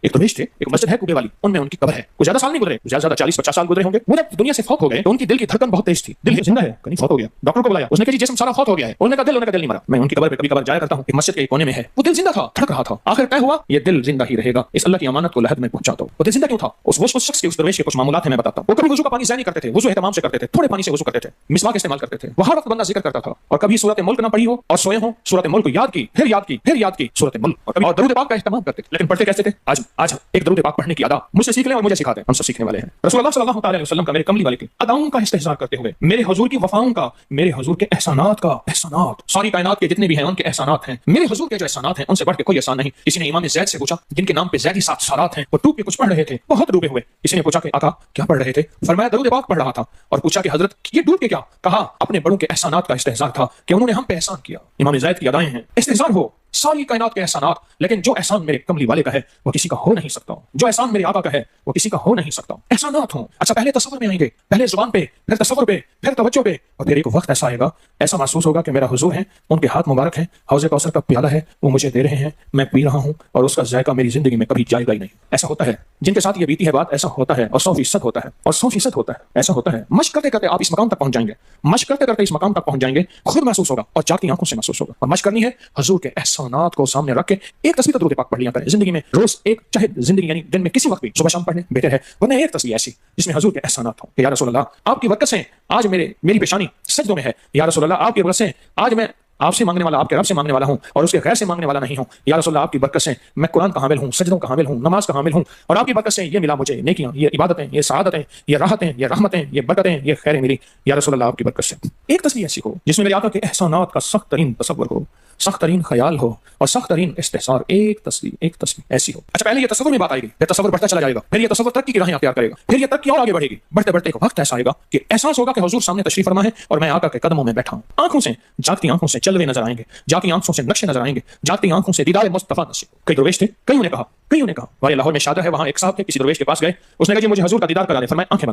एक दरवेश थे, एक मस्जिद है कूबे वाली, उनमें उनकी कब्र है। कुछ ज्यादा साल नहीं गुजरे, ज्यादा 40-50 साल गुजरे होंगे। वो जब दुनिया से फौत हो गए तो उनकी दिल की धड़कन बहुत तेज थी। दिल जिंदा है, कहीं फौत हो गया। डॉक्टर को बुलाया, उसने कहा जी जिस्म सारा फौत हो गया है। उन्होंने कहा दिल नहीं मरा। मैं उनकी कब्र पे कभी कभार जाया करता हूँ, एक मस्जिद के कोने में है। वो दिल जिंदा था, धड़क रहा था। आखिर तय हुआ ये दिल जिंदा ही रहेगा, इस अल्लाह की अमानत को लहद में पहुंचा दो। वो दिल जिंदा क्यों था? उस शख्स के, उस दरवेश के कुछ मामूलात है, मैं बताता हूँ। वो कभी वजू का पानी ज़ाया नहीं करते थे, वजू एहतमाम से करते थे, थोड़े पानी से वजू करते थे, मिसवाक इस्तेमाल करते थे। वो हर वक्त बंदा जिक्र करता था। और कभी सूरत मुल्क ना पढ़ी हो और सोए हो, सूरत मुल्क को याद की, फिर याद की, फिर याद की सूरत मुल्क, और दरूद पाक का इस्तेमाल करते थे। लेकिन पढ़ते कैसे थे? आज एक दरूद पाक पढ़ने की अदा मुझसे सीख लें और मुझे सिखाते हैं, हम सब सीखने वाले हैं। रसूलुल्लाह सल्लल्लाहु अलैहि वसल्लम का, मेरे कमली वाले की अदाओं का इस्तेहज़ार करते हुए, मेरे हुजूर की वफाओं का, मेरे हुजूर के एहसानात का, एहसानात सारी कायनात के जितने भी हैं उनके एहसानात हैं। मेरे हुजूर के जो एहसानात हैं उनसे बढ़ के कोई एहसान नहीं। किसी ने इमाम ज़ैद से पूछा, जिनके नाम पे ज़ैदी सालात हैं, वो डूब के कुछ पढ़ रहे थे, बहुत डूबे हुए। किसी ने पूछा कि आका क्या पढ़ रहे थे? फरमाया दरूद पाक पढ़ रहा था। और पूछा कि हजरत ये डूब के क्या? कहा अपने बड़ों के एहसानात का इस्तेहज़ार था कि उन्होंने हम पे एहसान किया। इमाम ज़ैद की अदाएं हैं, इस्तेहज़ार हो सारी कायनात के एहसानात, लेकिन जो एहसान मेरे कमली वाले का है वो किसी का हो नहीं सकता। जो एहसान मेरे आका का है वो किसी का हो नहीं सकता। एहसानात हो। अच्छा, पहले तसव्वुर में आएंगे, पहले जुबान पे, फिर तसव्वुर पे, फिर तवज्जो पे, और फिर एक वक्त ऐसा आएगा, ऐसा महसूस होगा कि मेरा हुजूर है, उनके हाथ मुबारक हैं, हौज़े कौसर का प्याला है, वो मुझे दे रहे हैं, मैं पी रहा हूँ, और उसका जायका मेरी जिंदगी में कभी जाएगा ही नहीं। ऐसा होता है जिनके साथ ये बीती है बात, ऐसा होता है, और 100% होता है, और 100% होता है, ऐसा होता है। मश्क करते करते आप इस मकाम तक पहुंच जाएंगे, मश्क करते करते इस मकाम तक पहुंच जाएंगे, खुद महसूस होगा और जागती आंखों से महसूस होगा। और मश्क करनी है हुजूर के एहसानात को सामने रख के एक तस्वीर दरूद पाक पढ़ लिया करें जिंदगी में, रोज एक, चाहे जिंदगी यानी दिन में किसी वक्त भी सुबह शाम पढ़ने बेहतर है, वरना एक तस्वीर ऐसी जिसमें हुजूर के एहसानात हो कि या रसूल अल्लाह आपकी बरकत से आज मेरी पेशानी सजदों में है, या रसूल अल्लाह आपकी बरकत से आज मैं आपसे मांगने वाला, आपके रब से मांगने वाला हूं और उसके गैर से मांगने वाला नहीं हूं। या रसूल अल्लाह आपकी बरकत से मैं कुरान का हामिल हूं, सजदों का हामिल हूं, नमाज का हामिल हूं, और आपकी बरकत से ये मिला मुझे नेकियां, ये इबादतें, ये सआदतें, ये राहतें, ये रहमतें, ये बरकतें, ये खैरें मिली या रसूल अल्लाह आपकी बरकत से। एक तस्वीर ऐसी हो जिसमें मेरे आका के एहसानात का सख्त तरीन तसव्वुर हो, सख्त तरीन ख्याल हो और सख्त तरीन इस्तेहसार। एक तस्वीर ऐसी हो। अच्छा, पहले ये तसव्वुर में बात आएगी, फिर तसव्वुर बढ़ता चला जाएगा, फिर ये तसव्वुर तरक्की की राहें अख्तियार करेगा, फिर ये तरक्की और आगे बढ़ेगी। बढ़ते बढ़ते एक वक्त ऐसा आएगा कि एहसास होगा कि हुजूर सामने तशरीफ फरमा है और मैं आका के कदमों में बैठा हूं। आंखों से, जागती आंखों से चलवे नजर आएंगे, जागती आंखों से नक्शे नजर आएंगे, जागती आंखों से दीदार मुस्तफा नसीब। कई दरवेश थे, कईयों ने कहा वाले लाहौर में शादा है, वहां एक साहब थे, किसी दरवेश के पास गए, उसने कहा जी मुझे हुजूर का दीदार करा दे। फरमाया आंखें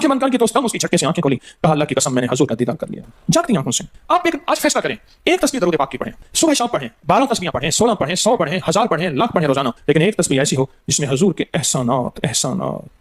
बंद कर की तो उसकी झटके से आंखें खोली, कहा अल्लाह की कसम मैंने हुजूर का दीदार कर लिया। जागती आंखों से आप एक आज फैसला करें, एक तस्वीर दरूद पाक की पढ़ें, सुबह शाम पढ़ें, 12 तस्वीरें पढ़ें, 16 पढ़ें, 100 पढ़ें, 1000 पढ़ें, लाख पढ़ें रोजाना, लेकिन एक तस्वीर ऐसी हो जिसमें हुजूर के एहसानात,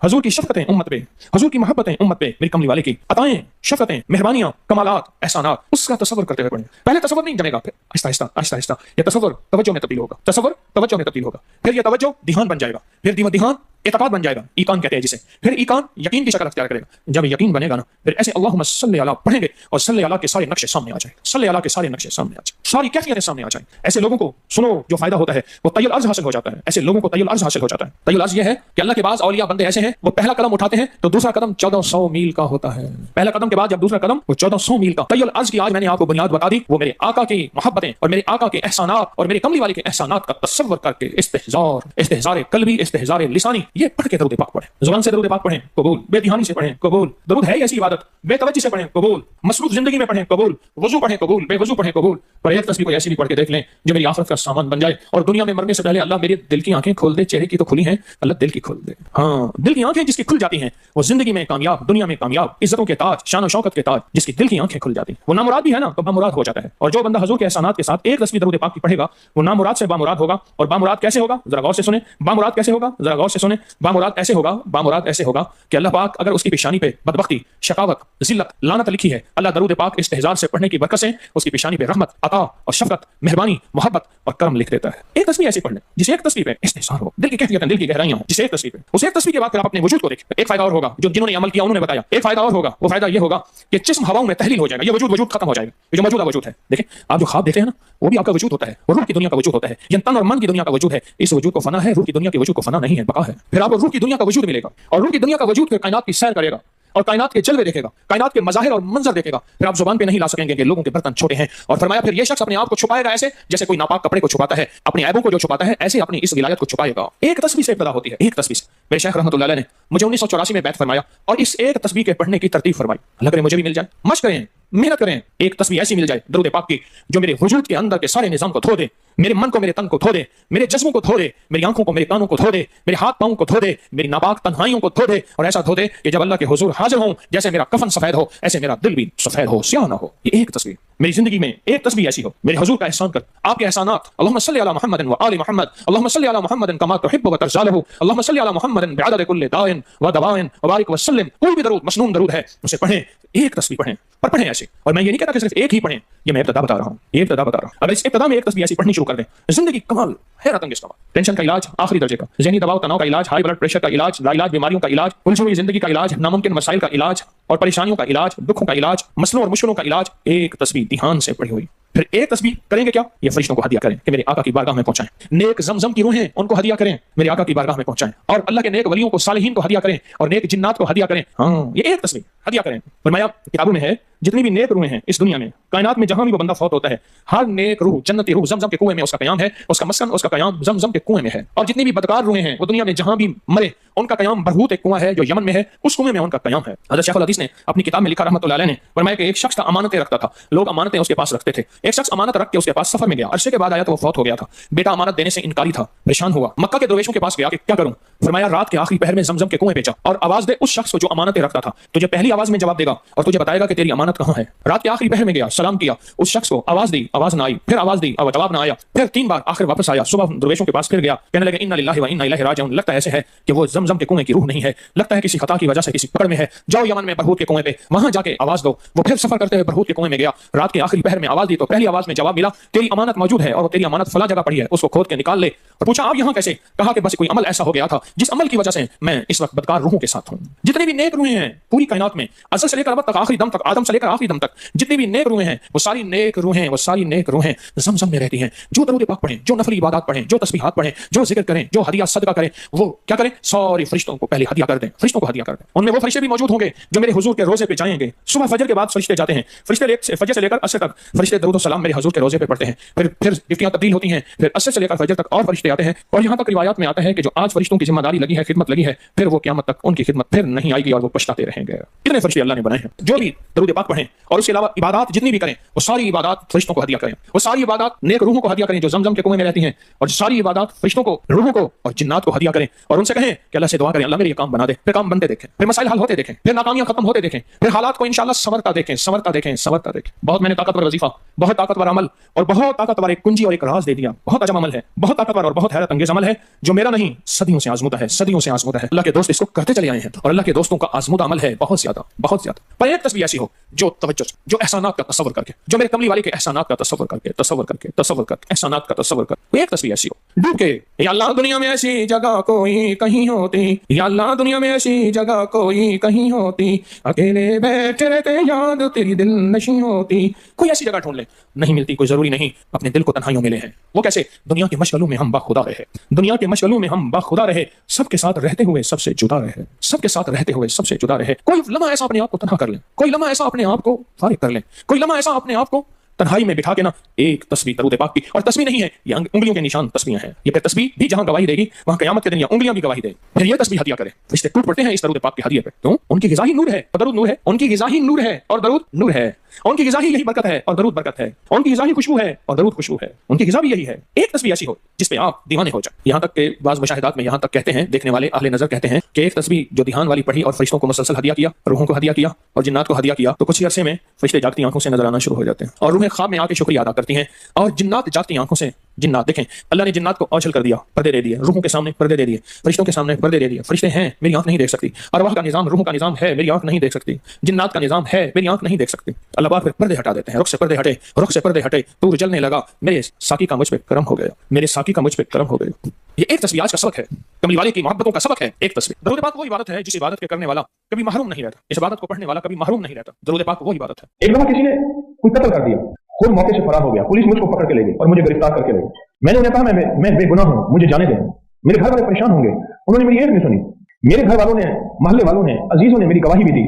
हुजूर की शफकतें उम्मत पे, हुजूर की मोहब्बतें उम्मत पे, मेरी कमली वाले की अताएं, शफकतें, मेहरबानियां, कमालात, एहसानात, उसका तसव्वुर करते हुए पढ़ें। पहले तसव्वुर नहीं जमेगा, फिर आहिस्ता आहिस्ता ये तसव्वुर तवज्जो में तब्दील होगा, तसव्वुर तवज्जो में तब्दील होगा, फिर ये तवज्जो ध्यान बन जाएगा, फिर ध्यान एतकाद बन जाएगा, ईकान कहते हैं जिसे, फिर ईकान यकीन की शक्ल अख्तियार करेगा। जब यकीन बनेगा ना, फिर ऐसे अल्लाहुम्मा सल्ली अला पढ़ेंगे और सल्ली अला के सारे नक्शे सामने आ जाए, सल्ली अला के सारे नक्शे सामने आ जाए, सारी कैफियतें सामने आ जाए। ऐसे लोगों को सुनो जो फायदा होता है वो तय्युल अर्ज़ हासिल हो जाता है। ऐसे लोगों को तय्युल अर्ज़ हासिल हो जाता है। तय्युल अर्ज़ ये है कि अल्लाह के पास औलिया बंदे ऐसे हैं, वो पहला कदम उठाते हैं तो दूसरा कदम 1400 मील का होता है। पहला कदम के बाद जब दूसरा कदम वो 1400 मील का। तय्युल अर्ज़ की आज मैंने आपको बुनियाद बता दी, वो मेरे आका की मोहब्बतें और मेरे आका के एहसानात और मेरे कमली वाले के एहसानात का तसव्वुर करके इस्तेहज़ार कल्बी, इस्तेहज़ार लिसानी, ये पढ़ के दरूद पाक पढ़ें, जुबान से दरूद पाक पढ़ें, कबूल, बेध्यानी से पढ़ें, कबूल। दरूद है ऐसी इबादत, बेतवज्जी से पढ़ें, कबूल, मसरूफ जिंदगी में पढ़ें, कबूल, वजू पढ़ें, कबूल, बेवजू पढ़ें, कबूल। पर एक तस्वीर को ऐसी भी पढ़ के देख लें जो मेरी आखिरत का सामान बन जाए और दुनिया में मरने से पहले अल्लाह मेरे दिल की आंखें खोल दे। चेहरे की तो खुली हैं, अल्लाह दिल की खोल दे। हाँ, दिल की आंखें जिसकी खुल जाती हैं वो जिंदगी में कामयाब, दुनिया में कामयाब, इज्जतों के ताज, शान और शौकत के ताज। जिसकी दिल की आंखें खुल जाती वो नामुराद भी है ना तो बामुराद हो जाता है। और जो बंदा हुजूर के एहसानात के साथ एक तस्वीर दरूद पाक की पढ़ेगा वो नामुराद से बामुराद होगा। और बामुराद कैसे होगा? जरा गौर से सुने। बामुराद कैसे होगा? जरा गौर से सुने। बामुराद ऐसे होगा, बामुराद ऐसे होगा कि अल्लाह पाक अगर उसकी पेशानी पे बदबख्ती, शकावत, जिल्लत, लानत लिखी है, अल्लाह दरूद पाक इस्तेहज़ार से पढ़ने की बरकत से उसकी पेशानी पे रहमत, अता और शफकत, मेहरबानी, मोहब्बत और करम लिख देता है। एक तस्वीर ऐसी पढ़ ले जिसे एक तस्वीर पे इस्तेहज़ार हो, दिल की कैफियत, दिल की गहराइयां हो, जिसे एक तस्वीर पे, उस एक तस्वीर के बाद फिर आप अपने वजूद को देखें। एक फायदा और होगा जो जिन्होंने अमल किया उन्होंने बताया। एक फायदा और होगा, वो फायदा ये होगा कि जिस्म हवाओं में तहलील हो जाएगा, ये वजूद खत्म हो जाएगा। ये जो मौजूदा वजूद है, देखें आप जो ख्वाब देखते हैं ना वो भी आपका वजूद होता है, वो रूह की दुनिया का वजूद होता है। ये तन और मन की दुनिया का वजूद है। इस वजूद को फना है, रूह की दुनिया के वजूद को फना नहीं है, बका है। फिर आपको रूह की दुनिया का वजूद मिलेगा और रूह की दुनिया का वजूद फिर कायनात की सैर करेगा और कायनात के जलवे देखेगा, कायनात के मज़ाहिर और मंजर देखेगा। फिर आप जुबान पे नहीं ला सकेंगे कि लोगों के बर्तन छोटे हैं। और फरमाया फिर ये शख्स अपने आप को छुपाएगा ऐसे जैसे कोई नापाक कपड़े को छुपाता है, अपने ऐबों को जो छुपाता है ऐसे अपनी इस विलायत को छुपाएगा। एक तस्वीर से इब्तिदा होती है, एक तस्वीर से। मेरे शेख रहमतुल्लाह अलैह ने मुझे 1984 में बैत फरमाया और इस एक तस्वीर के पढ़ने की तरतीब फरमाई। अल्लाह करे मुझे भी मिल जाए। मश्क करें, मेहनत करें, एक तस्वीर ऐसी मिल जाए दरूद पाक की जो मेरे वजूद के अंदर के सारे निजाम को धो दे, मेरे मन को, मेरे तन को धो दे, मेरे जिस्म को धो दे, मेरी आंखों को, मेरे कानों को धो दे, मेरे हाथ पांव को धो दे, मेरी नापाक तन्हाइयों को धो दे, और ऐसा धो दे कि जब अल्लाह के हुजूर हाजिर हों, जैसे मेरा कफन सफेद हो ऐसे मेरा दिल भी सफेद हो, स्याह ना हो। ये एक तस्वीर मेरी जिंदगी में, एक तस्वीर ऐसी हो, मेरे हुजूर का एहसान कर, आपके एहसानात, अल्लाहुम्मा सल्ली अला मुहम्मदिन व आलि मुहम्मद, अल्लाहुम्मा सल्ली अला मुहम्मदिन कमा तुहिब्बु व तर्ज़ालहु, अल्लाहुम्मा सल्ली अला मुहम्मदिन बिअदद कुल्लि दाइन व दवाइन व बारिक व सल्लिम। कोई भी दरूद, मसनून दरूद है, उसे पढ़ें, एक तस्वीर पढ़ें, पर पढ़ें ऐसे। और मैं ये नहीं कहता कि सिर्फ एक ही पढ़ें, ये मैं इब्तिदा बता रहा हूँ, ये इब्तिदा बता रहा हूँ। अगर इस इब्तिदा में एक तस्वीर ऐसी पढ़नी शुरू कर दें, जिंदगी कमाल, हैरत अंगेज कमाल। टेंशन का इलाज आखिरी दर्जे का, ज़हनी दबाव तनाव का इलाज, हाई ब्लड प्रेशर का इलाज, लाइलाज बीमारियों का इलाज, उलझी हुई जिंदगी का इलाज, नामुमकिन मसाइल का इलाज और परेशानियों का इलाज, दुखों का इलाज, मसलों और मुश्किलों का इलाज, एक तस्वीर ध्यान से पढ़ी हुई। फिर एक तस्वीर करेंगे क्या, ये फरिश्तों को हदिया करें कि मेरे आका की बारगाह में पहुंचाएं। नेक जमजम की रूहें उनको हदिया करें, मेरे आका की बारगाह में पहुंचाएं। और अल्लाह के नेक वलियों को, सालिहीन को हदिया करें, और नेक जिन्नात को हदिया करें। हाँ, ये एक तस्वीर हदिया करें। फरमाया किताबों में है, जितनी भी नेक रूहें हैं इस दुनिया में, कायनात में जहां भी वो बंदा फौत होता है, हर नेक रूह, जन्नती रूह जमजम के कुएं में उसका कयाम है, उसका मस्कन, उसका कयाम जमजम के कुएं में है। और जितनी भी बदकार रूहें हैं वो दुनिया में जहां भी मरे, उनका कयाम बरहूत एक कुआं है जो यमन में है, उस कुएं में उनका कयाम है। हज़रत शेखुल हदीस ने अपनी किताब में लिखा रहमतुल्लाह अलैह ने, फरमाया कि एक शख्स अमानतें रखता था, लोग अमानतें उसके पास रखते थे। एक शख्स अमानत रख के उसके पास सफर में गया, अरसे के बाद आया तो वो फौत हो गया था। बेटा अमानत देने से इनकारी था, परेशान हुआ, मक्का के दरवेशों के पास गया कि क्या करूं। फरमाया रात के आखिरी पहर में जमजम के कुएं पे जा और आवाज दे उस शख्स को जो अमानतें रखता था, तुझे पहली आवाज में जवाब देगा और तुझे बताएगा कि तेरी अमानत कहां है। रात के आखिरी पहर में गया, सलाम किया, उस शख्स को आवाज दी, आवाज ना आई, फिर आवाज दी, जवाब ना आया, फिर 3 बार, आखिर वापस आया। सुबह दरवेशों के पास फिर गया, कहने लगे इन्ना लिल्लाहि व इन्ना इलैहि राजिऊन। लगता ऐसे है कि वो जमजम के कुएं की रूह नहीं है, लगता है किसी खता की वजह से किसी पकड़ में है। जाओ यमन में बरहूत के कुएं पे, वहां जाके आवाज दो। वो फिर सफर करते हुए बरहूत के कुएं में गया, रात के आखिरी पहर में आवाज दी तो पहली आवाज में जवाब मिला, तेरी अमानत मौजूद है और तेरी अमानत फला जगह पड़ी है, उसको खोद के निकाल ले। और पूछा आप यहाँ कैसे? कहा कि बस कोई अमल ऐसा हो गया था जिस अमल की वजह से मैं इस वक्त बदकार रूहों के साथ हूँ। जितने भी नेक रूहें हैं पूरी कायनात में, अज़ल से लेकर अब तक, आखिरी दम तक, आदम से लेकर आखिरी दम तक, जितनी भी नेक रूहें हैं वो सारी नेक रूहें, वो सारी नेक रूहें ज़मज़म में रहती हैं। जो दरूद पाक पढ़ें, जो नफली इबादत पढ़ें, जो तस्बीहात पढ़ें, जो जिक्र करें, जो हदिया सदका करें, वो क्या करें, सारी फरिश्तों को पहले हदिया कर दें, फरिश्तों को हदिया कर दें। उनमें वो फरिश्ते भी मौजूद होंगे जो मेरे हुजूर के रोजे पे जाएंगे। सुबह फजर के बाद फरिश्ते जाते हैं, फरिश्ते फजर से लेकर असर तक फरिश्ते दरूद सलाम मेरे हुजूर के रोजे पे पढ़ते हैं। फिर डिफ्टियां तब्दील होती हैं, फिर असर से लेकर फजर तक और फरिश्ते आते हैं। और यहाँ तक रिवायात में आता है कि जो आज फरिश्तों की जिम्मेदारी लगी है, खिदमत लगी है, फिर वो क़यामत तक उनकी खिदमत फिर नहीं आएगी और वो पछताते रहेंगे। इतने फरिश्ते अल्लाह ने बनाए हैं। जो भी दरूद पाक पढ़ें और उसके अलावा इबादत जितनी भी करें, वो सारी इबादत फरिश्तों को हदिया करें, वो सारी इबादत नेक रूहों को हदिया करें जो जमजम के कुएं में रहती हैं, और सारी इबादत फरिश्तों को, रूहों को और जिन्नात को हदिया करें। और उनसे कहें कि अल्लाह से दुआ करें, अल्लाह मेरे ये काम बना दे। फिर काम बनते देखें, फिर मसाइल हल होते देखें, फिर नाकामियां खत्म होते देखें, फिर हालात को इंशाअल्लाह संवरता देखें, संवरता देखें, संवरता देखें। बहुत मैंने ताकतवर वजीफा, बहुत ताकतवर अमल और बहुत ताकतवर एक कुंजी और एक राज दे दिया। बहुत अजब अमल है, बहुत ताकतवर और बहुत हैरत अंगेज अमल है जो मेरा नहीं, सदियों से आजमुदा है, सदियों से आजमुदा है। अल्लाह के दोस्त इसको करते चले आए हैं और अल्लाह के दोस्तों का आजमुदा अमल है बहुत ज्यादा, बहुत ज्यादा। पर एक तस्वीर ऐसी हो जो तवज्जो, जो एहसानात का तसव्वुर करके, जो मेरे कमली वाले के एहसानात का तसव्वुर करके, तसव्वुर करके, तसव्वुर करके, एहसानात का तसव्वुर करके, एक तस्वीर ऐसी हो डूब के, या अल्लाह दुनिया में ऐसी जगह कोई कहीं होती, या अल्लाह दुनिया में ऐसी जगह कोई कहीं होती, अकेले बैठे रहते याद तेरी दिल नशी होती। कोई ऐसी जगह ढूंढ ले, नहीं मिलती, कोई जरूरी नहीं अपने दिल को तन्हाइयों में ले हैं। वो कैसे? दुनिया के मशगलों में हम बाखुदा रहे, दुनिया के मशगलों में हम बाखुदा रहे, सबके साथ रहते हुए सबसे जुदा रहे, सबके साथ रहते हुए सबसे जुदा रहे। कोई लम्हा ऐसा अपने आप को तन्हा कर ले, कोई लम्हा ऐसा अपने आप को फारिग कर ले, कोई लम्हा ऐसा अपने आप को तन्हाई में बिठा के ना एक तस्वीर दरूद पाक की, और तस्वीर नहीं है ये उंगलियों के निशान तस्वीरें हैं, ये फिर तस्वीर भी जहां गवाही देगी वहां कयामत के दिन ये उंगलियां भी गवाही दे, फिर ये तस्वीर हदिया करे। रिश्ते टूट पड़ते हैं इस दरूद पाक के हदिये पे। क्यों? उनकी ग़िज़ा ही नूर है और दरूद नूर है, उनकी ग़िज़ा ही नूर है और दरूद नूर है, उनकी ग़िज़ा ही यही बरकत है और दरूद बरकत है, उनकी ग़िज़ा ही खुशबू है और दरूद खुशबू है, उनकी ग़िज़ा भी यही है। एक तस्वीर ऐसी हो जिस पे आप दीवाने हो जाए। यहाँ तक के बाज़ मुशाहिदात में यहाँ तक कहते हैं, देखने वाले अहले नजर कहते हैं कि एक तस्वीर जो ध्यान वाली पढ़ी और फरिश्तों को मुसलसल हदिया किया, रूहों को हदिया किया और जिन्नात को हदिया किया, तो कुछ ही अरसे में फरिश्ते जागती आंखों से नजर आना शुरू हो जाते हैं और रूहें ख्वाब में आके शुक्रिया अदा करती हैं, और जिन्नात जागती आंखों से, जिन्नात देखें अल्लाह ने जिन्नात को औझल कर दिया, पर्दे दे दिए, रूहों के सामने पर्दे दे दिए, फरिश्तों के सामने पर्दे दे दिए। फरिश्ते हैं, मेरी आंख नहीं देख सकती, अरवाह का निजाम, रूहों का निजाम है, मेरी आंख नहीं देख सकती, जिन्नात का निजाम है, मेरी आंख नहीं देख सकती। अल्लाह पाक फिर पर्दे हटा देते हैं, रुख से पर्दे हटे, रुख से पर्दे हटे, तूर जलने लगा, मेरे साकी का मुझ पे करम हो गया, मेरे साकी का मुझ पे करम हो गया। ये एक तस्वीर आज का सबक है, कमली वाले की मोहब्बतों का सबक है एक तस्वीर। दरूद पाक वो इबादत है जिस इबादत के करने वाला कभी महरूम नहीं रहता, इस इबादत को पढ़ने वाला कभी महरूम नहीं रहता। दरूद पाक वो इबादत है। एक दफा किसी ने कोई कत्ल कर दिया, खुद मौके से फरार हो गया, पुलिस मुझको पकड़ के ले गई और मुझे गिरफ्तार करके ले गई। मैंने उन्हें कहा मैं बेगुनाह हूँ, मुझे जाने दें। मेरे घर वाले परेशान होंगे, उन्होंने मेरी एक नहीं सुनी। मेरे घर वालों ने, मोहल्ले वालों ने, अजीजों ने मेरी गवाही भी दी,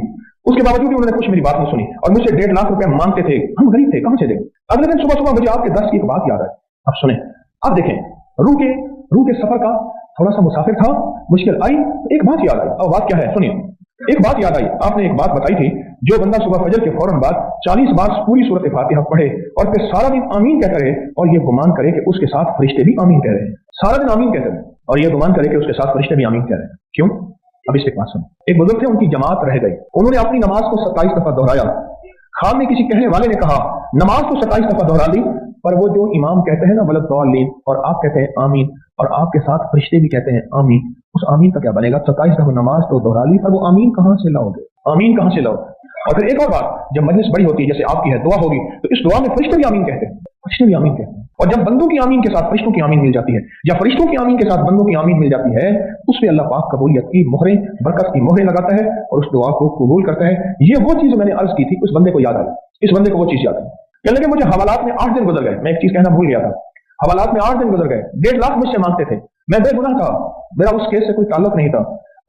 उसके बावजूद भी उन्होंने कुछ मेरी बात नहीं सुनी और मुझसे 1.5 लाख रुपए मांगते थे। हम गरीब थे, कहां से दें? अगले दिन सुबह सुबह मुझे आपके दर्स की एक बात याद है। अब सुने, आप देखें, रूह के सफर का थोड़ा सा मुसाफिर था, मुश्किल आई, एक बात याद आई। अब बात क्या है? सुनिए। एक बात याद आई, आपने एक बात बताई थी, जो बंदा सुबह फजर के फौरन बाद 40 बार पूरी सूरत फातिहा पढ़े और फिर सारा दिन आमीन कहता रहे और ये गुमान करे कि उसके साथ फरिश्ते भी आमीन कह रहे हैं, सारा दिन आमीन कहते रहे और ये गुमान करे कि उसके साथ फरिश्ते भी आमीन कह रहे हैं। क्यों? अब इसके पास सुनो। एक बुजुर्ग थे, उनकी जमात रह गई, उन्होंने अपनी नमाज को 27 दफा दोहराया। खान में किसी कहने वाले ने कहा, नमाज तो 27 दफा दोहरा ली, पर वो जो इमाम कहते हैं ना वलद दौलीन, और आप कहते हैं आमीन, और आपके साथ फरिश्ते भी कहते हैं आमीन, उस आमीन का क्या बनेगा? 27 दफा नमाज तो दोहरा ली, पर वो आमीन कहां से लाओगे? आमीन कहां से लाओगे? और फिर एक और बात, जब मजलिस बड़ी होती है, जैसे आपकी है, दुआ होगी, तो इस दुआ में फरिश्ते भी आमीन कहते हैं, फरिश्ते भी आमीन कहते हैं। और जब बंदों की आमीन के साथ फरिश्तों की आमीन मिल जाती है, या फरिश्तों की आमीन के साथ बंदों की आमीन मिल जाती है, उस पे अल्लाह पाक कबूलियत की मोहरें, बरकत की मोहरें लगाता है और उस दुआ को कबूल करता है। ये वो चीज मैंने अर्ज की थी, उस बंदे को याद आई, इस बंदे को वो चीज याद आई। कहने लगे मुझे हवालात में 8 दिन गुजर गए, मैं एक चीज कहना भूल गया था, हवालात में 8 दिन गुजर गए, 1.5 लाख मुझसे मांगते थे, मैं बेगुनाह था, मेरा उस केस से कोई ताल्लुक नहीं था।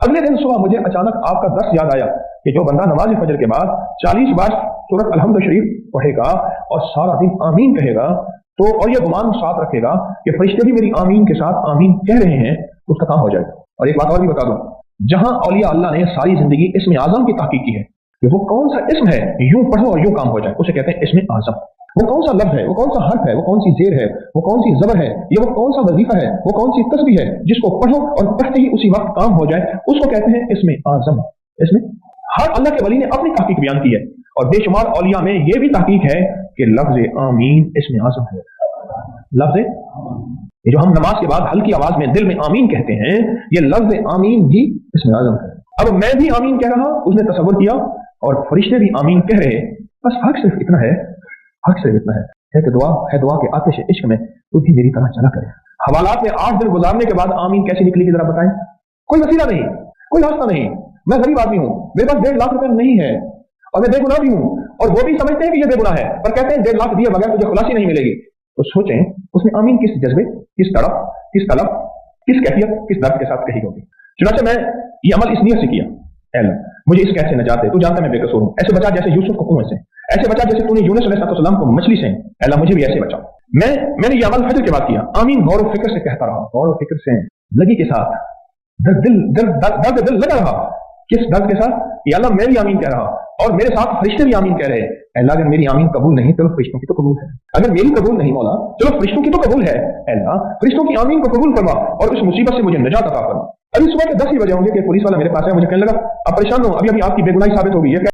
अगले दिन सुबह मुझे अचानक आपका दर्स याद आया कि जो बंदा नमाज फजर के बाद 40 बार सूरत अलहम्द शरीफ पढ़ेगा और सारा दिन आमीन कहेगा, तो और ये गुमान साथ रखेगा कि फरिश्ते भी मेरी आमीन के साथ आमीन कह रहे हैं, उसका काम हो जाएगा। और एक बात और भी बता दूं, जहां औलिया अल्लाह ने सारी जिंदगी इसमें आजम की तहकीक की है कि वो कौन सा इसम है, यूं पढ़ो और यूं काम हो जाए, उसे कहते हैं इसमें आजम। वो कौन सा लफ्ज है, वो कौन सा हर्फ है, वो कौन सी जेर है, वो कौन सी जबर है, ये वो कौन सा वजीफा है, वो कौन सी तस्बीह है, जिसको पढ़ो और पढ़ते ही उसी वक्त काम हो जाए, उसको कहते हैं इसमें आजम। इसमें हर अल्लाह के वली ने अपनी तहकीक बयान की है, और बेशुमार औलिया में ये भी तहकीक है कि लफ्ज आमीन इसमें आजम है। लफ्ज ये जो हम नमाज के बाद हल्की आवाज में दिल में आमीन कहते हैं, ये लफ्ज आमीन भी इसमें आजम है। अब मैं भी आमीन कह रहा, उसने तसव्वुर किया, और फरिश्ते भी आमीन कह रहे, बस फर्क सिर्फ इतना है, फर्क सिर्फ इतना है कि दुआ है, दुआ के आतिश इश्क में तू भी मेरी तरह चला करे। हवालात में 8 दिन गुजारने के बाद आमीन कैसी निकली जरा बताएं? कोई वसीला नहीं, कोई रास्ता नहीं, मैं गरीब आदमी हूं, मेरे पास 1.5 लाख रुपए नहीं है, और मैं बेगुनाह भी हूं, और वो भी समझते हैं कि ये बेगुनाह है, पर कहते हैं 1.5 लाख दिए बगैर तुझे खुलासी नहीं मिलेगी। तो सोचें उसने आमीन किस जज्बे, किस तड़प, किस तलब, किस कैफियत, किस दर्द के साथ कही होगी। चुनांचे मैं ये अमल इस नियत से किया, अल्लाह मुझे इस कैद से नजात दे, तू जानता मैं बेकसूर हूं, ऐसे बचा जैसे यूसुफ को कुएं से, ऐसे बचा जैसे तूने यूनुस अलैहिस्सलाम को मछली से, अल्लाह मुझे भी ऐसे बचाओ। मैंने ये अमल फजर के बाद किया, आमीन गौर और फिक्र से कहता रहा, गौर और फिक्र से, लगी के साथ, दर्द दिल लगा रहा, किस दर्द के साथ कि अल्लाह मैं भी आमीन कह रहा और मेरे साथ फरिश्ते भी आमीन कह रहे हैं। अल्लाह अगर मेरी आमीन कबूल नहीं, चलो फरिश्तों की तो कबूल है, अगर मेरी कबूल नहीं मौला, चलो फरिश्तों की तो कबूल है। अल्लाह फरिश्तों की आमीन को कबूल फरमा और उस मुसीबत से मुझे निजात अता फरमा। अभी सुबह के 10 ही बजे होंगे कि पुलिस वाला मेरे पास है, मुझे कहने लगा आप परेशान हो, अभी आपकी बेगुनाही साबित होगी,